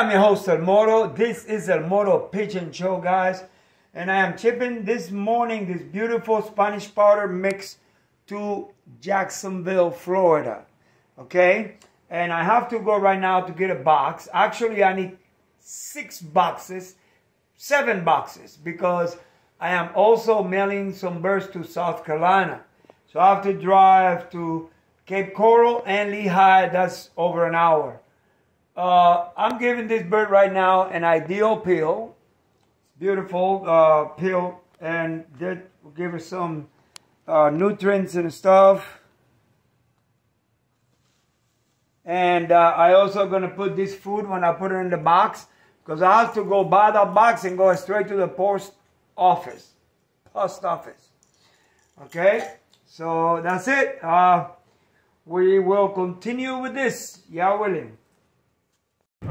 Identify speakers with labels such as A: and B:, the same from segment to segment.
A: I'm your host, El Moro. This is El Moro Pigeon Show, guys. And I am shipping this morning this beautiful Spanish powder mix to Jacksonville, Florida. Okay? And I have to go right now to get a box. Actually, I need 7 boxes, because I am also mailing some birds to South Carolina. So I have to drive to Cape Coral and Lehigh. That's over an hour. I'm giving this bird right now an ideal pill. Beautiful pill, and that will give her some nutrients and stuff. And I also gonna put this food when I put it in the box, because I have to go buy that box and go straight to the post office. Okay, so that's it. We will continue with this, yeah, willing.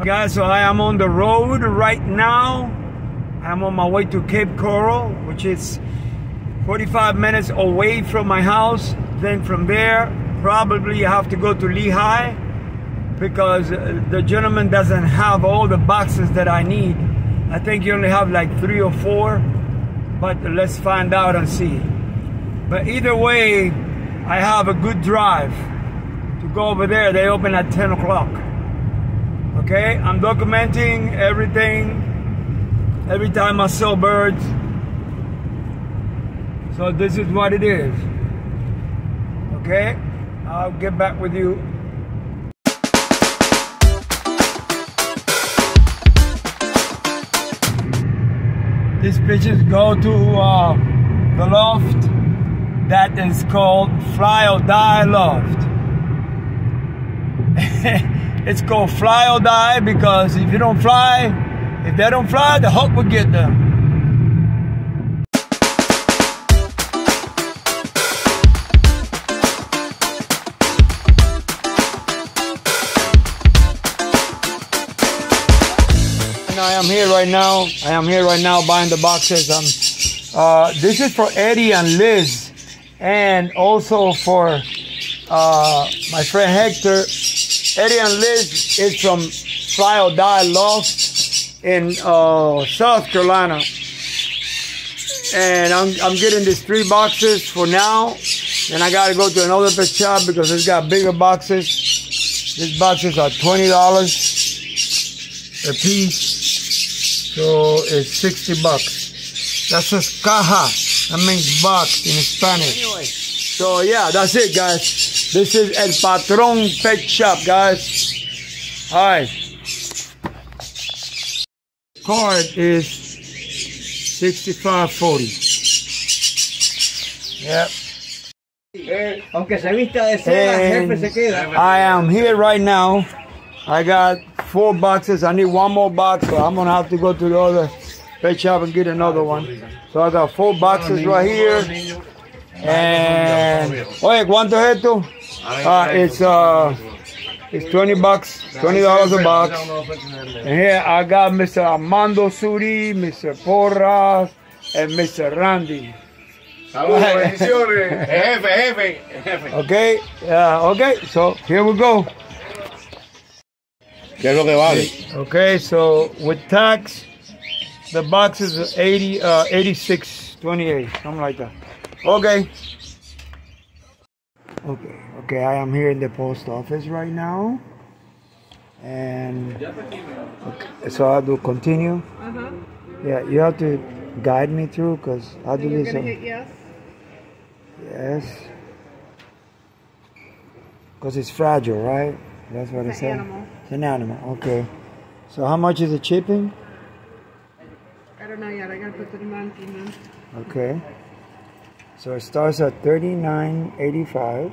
A: Guys, so I am on the road right now. I'm on my way to Cape Coral, which is 45 minutes away from my house. Then from there, probably I have to go to Lehigh, because the gentleman doesn't have all the boxes that I need. I think you only have like 3 or 4, but let's find out and see. But either way, I have a good drive to go over there. They open at 10 o'clock. Okay, I'm documenting everything every time I sell birds. So this is what it is. Okay, I'll get back with you. These pigeons go to the loft that is called Fly or Die Loft. It's called Fly or Die because if they don't fly, the hawk will get them. And I am here right now buying the boxes. This is for Eddie and Liz, and also for my friend Hector. Eddie and Liz is from Fly or Die Loft in South Carolina. And I'm getting these 3 boxes for now. Then I gotta go to another pet shop because it's got bigger boxes. These boxes are $20 a piece. So it's 60 bucks. That's a caja. That means box in Spanish. Anyway, so yeah, that's it, guys. This is El Patron Pet Shop, guys. Hi. Card is 6540. Yep.
B: Aunque se vista de seda, jefe se queda.
A: I am here right now. I got 4 boxes. I need 1 more box, so I'm gonna have to go to the other pet shop and get another one. So I got 4 boxes right here. And oye, ¿cuánto es esto? It's 20 bucks, $20 a box. And here I got Mr. Armando Suri, Mr. Porras, and Mr. Randy.
B: Saludos, bendiciones. Jefe.
A: Okay, okay, so here we go.
B: ¿Qué es lo que vale?
A: Okay, so with tax, the box is 86.28, something like that. Okay. Okay, I am here in the post office right now. And okay, so I'll do continue. Yeah, you have to guide me through because I'll do this.
C: You're gonna hit yes?
A: Yes. Because it's fragile, right? That's what it says.
C: Animal.
A: It's an animal, okay. So how much is the shipping?
C: I don't know yet. I gotta put the demand in.
A: Okay. So it starts at $39.85.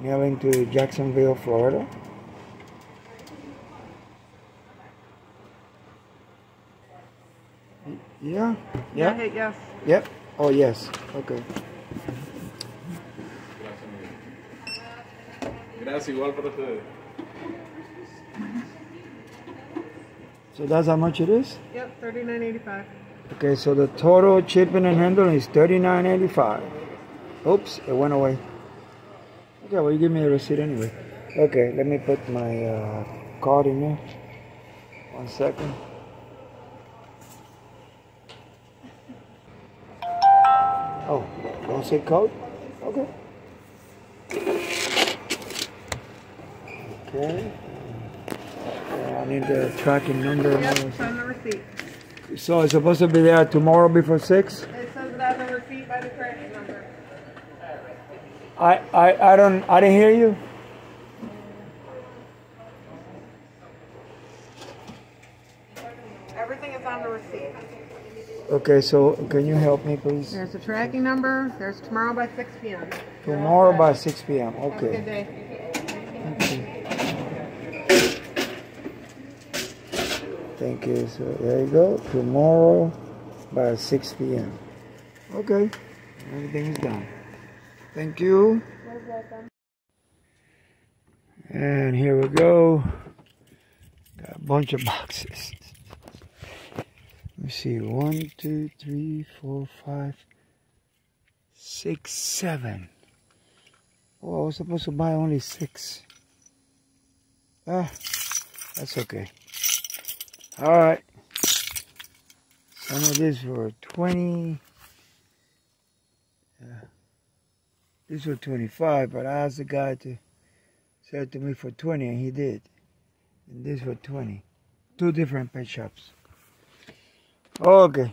A: Mailing to Jacksonville, Florida. Yeah.
C: Yeah. Hit yes.
A: Yep. Oh yes. Okay.
B: Gracias, igual para ustedes.
A: So that's how much it is?
C: Yep, $39.85.
A: Okay, so the total shipping and handling is $39.85. Oops, it went away. Okay, well, you give me a receipt anyway. Okay, let me put my card in there. 1 second. Oh, don't say code? Okay. Okay. I need the tracking number.
C: Yep, it's on the receipt.
A: So it's supposed to be there tomorrow before 6?
C: It says it on the receipt by the tracking number.
A: I didn't hear you.
C: Everything is on the receipt.
A: Okay, so can you help me, please?
C: There's the tracking number. There's tomorrow by 6 p.m.
A: Tomorrow by 6 p.m.
C: Have a good
A: Okay.
C: day.
A: Thank you. So there you go. Tomorrow by 6 p.m. Okay. Everything is done. Thank you.
C: You're welcome.
A: And here we go. Got a bunch of boxes. Let me see. 1, 2, 3, 4, 5, 6, 7. Oh, I was supposed to buy only 6. Ah, that's okay. All right. Some of this were 20. These were 25, but I asked the guy to sell it to me for 20, and he did. And this for 20. 2 different pet shops. Okay.